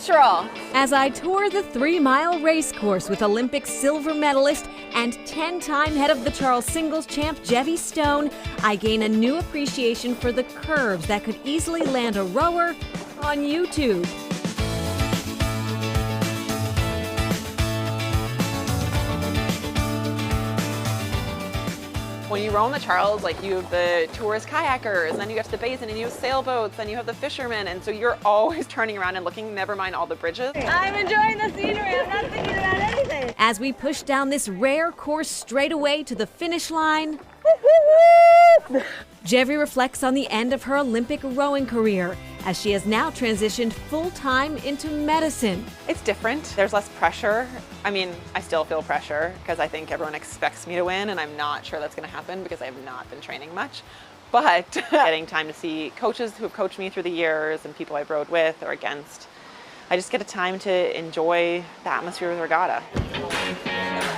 natural. As I tour the 3-mile race course with Olympic silver medalist and 10-time head of the Charles singles champ Jevy Stone, I gain a new appreciation for the curves that could easily land a rower on YouTube. When you row on the Charles, like you have the tourist kayakers, and then you get to the basin and you have sailboats, and you have the fishermen, and so you're always turning around and looking, never mind all the bridges. I'm enjoying the scenery, I'm not thinking about anything. As we push down this rare course straight away to the finish line, Jevy reflects on the end of her Olympic rowing career as she has now transitioned full-time into medicine. It's different. There's less pressure. I mean, I still feel pressure because I think everyone expects me to win, and I'm not sure that's going to happen because I have not been training much. But getting time to see coaches who have coached me through the years and people I've rowed with or against, I just get a time to enjoy the atmosphere of the regatta.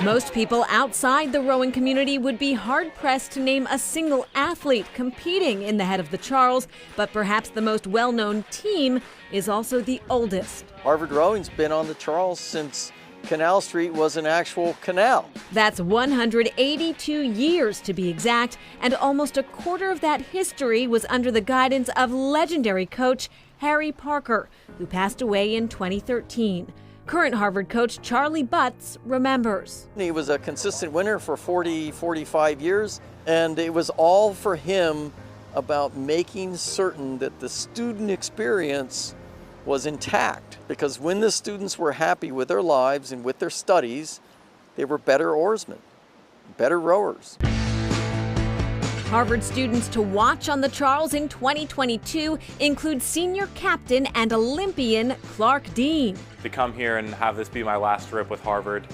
Most people outside the rowing community would be hard-pressed to name a single athlete competing in the head of the Charles, but perhaps the most well-known team is also the oldest. Harvard Rowing's been on the Charles since Canal Street was an actual canal. That's 182 years to be exact, and almost a quarter of that history was under the guidance of legendary coach Harry Parker, who passed away in 2013. Current Harvard coach Charlie Butts remembers. He was a consistent winner for 45 years, and it was all for him about making certain that the student experience was intact. Because when the students were happy with their lives and with their studies, they were better oarsmen, better rowers. Harvard students to watch on the Charles in 2022 include senior captain and Olympian Clark Dean. To come here and have this be my last trip with Harvard,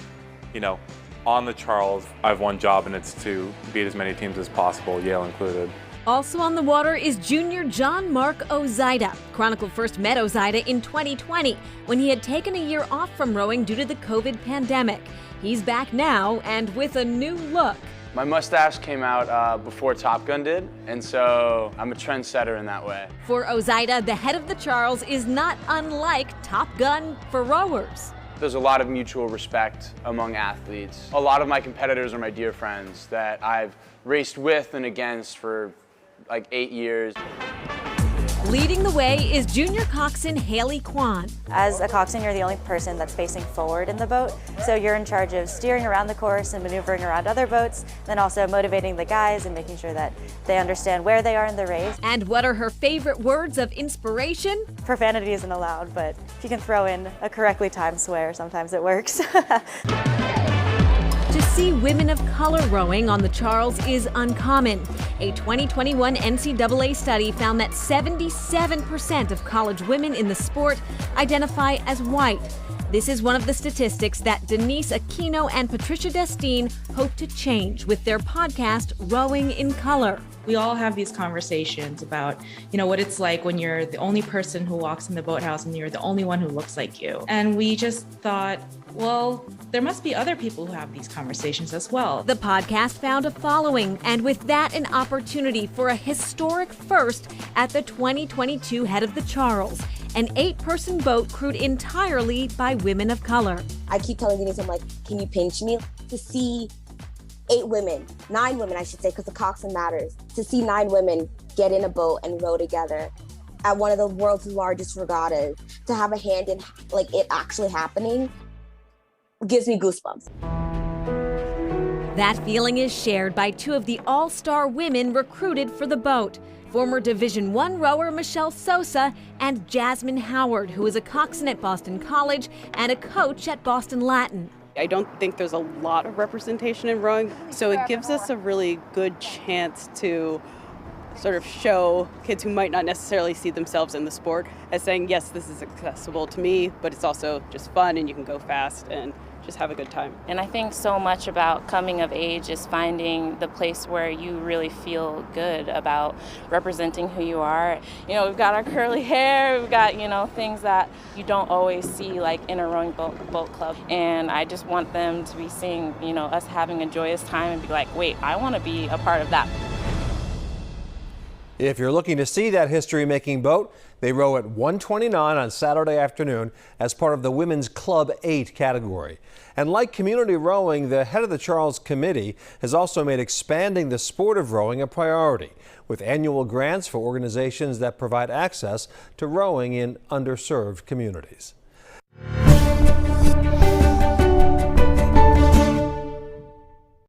on the Charles, I have one job, and it's to beat as many teams as possible, Yale included. Also on the water is junior John Mark Ozida. Chronicle first met Ozida in 2020 when he had taken a year off from rowing due to the COVID pandemic. He's back now and with a new look. My mustache came out before Top Gun did, and so I'm a trendsetter in that way. For Ozida, the head of the Charles is not unlike Top Gun for rowers. There's a lot of mutual respect among athletes. A lot of my competitors are my dear friends that I've raced with and against for like 8 years. Leading the way is junior coxswain Haley Kwan. As a coxswain, you're the only person that's facing forward in the boat, so you're in charge of steering around the course and maneuvering around other boats, then also motivating the guys and making sure that they understand where they are in the race. And what are her favorite words of inspiration? Profanity isn't allowed, but if you can throw in a correctly timed swear, sometimes it works. To see women of color rowing on the Charles is uncommon. A 2021 NCAA study found that 77% of college women in the sport identify as white. This is one of the statistics that Denise Aquino and Patricia Destine hope to change with their podcast, Rowing in Color. We all have these conversations about, what it's like when you're the only person who walks in the boathouse and you're the only one who looks like you. And we just thought, well, there must be other people who have these conversations as well. The podcast found a following, and with that, an opportunity for a historic first at the 2022 head of the Charles, an 8-person boat crewed entirely by women of color. I keep telling Denise, I'm like, can you pinch me? To see 9 women, I should say, because the coxswain matters. To see 9 women get in a boat and row together at one of the world's largest regattas, to have a hand in it actually happening, gives me goosebumps. That feeling is shared by 2 of the all-star women recruited for the boat. Former Division I rower Michelle Sosa and Jasmine Howard, who is a coxswain at Boston College and a coach at Boston Latin. I don't think there's a lot of representation in rowing, so it gives us a really good chance to sort of show kids who might not necessarily see themselves in the sport as saying, yes, this is accessible to me, but it's also just fun and you can go fast and just have a good time. And I think so much about coming of age is finding the place where you really feel good about representing who you are. We've got our curly hair, we've got, things that you don't always see in a rowing boat club. And I just want them to be seeing, us having a joyous time and be like, wait, I want to be a part of that. If you're looking to see that history-making boat, they row at 1:29 on Saturday afternoon as part of the Women's Club 8 category. And like community rowing, the head of the Charles Committee has also made expanding the sport of rowing a priority, with annual grants for organizations that provide access to rowing in underserved communities.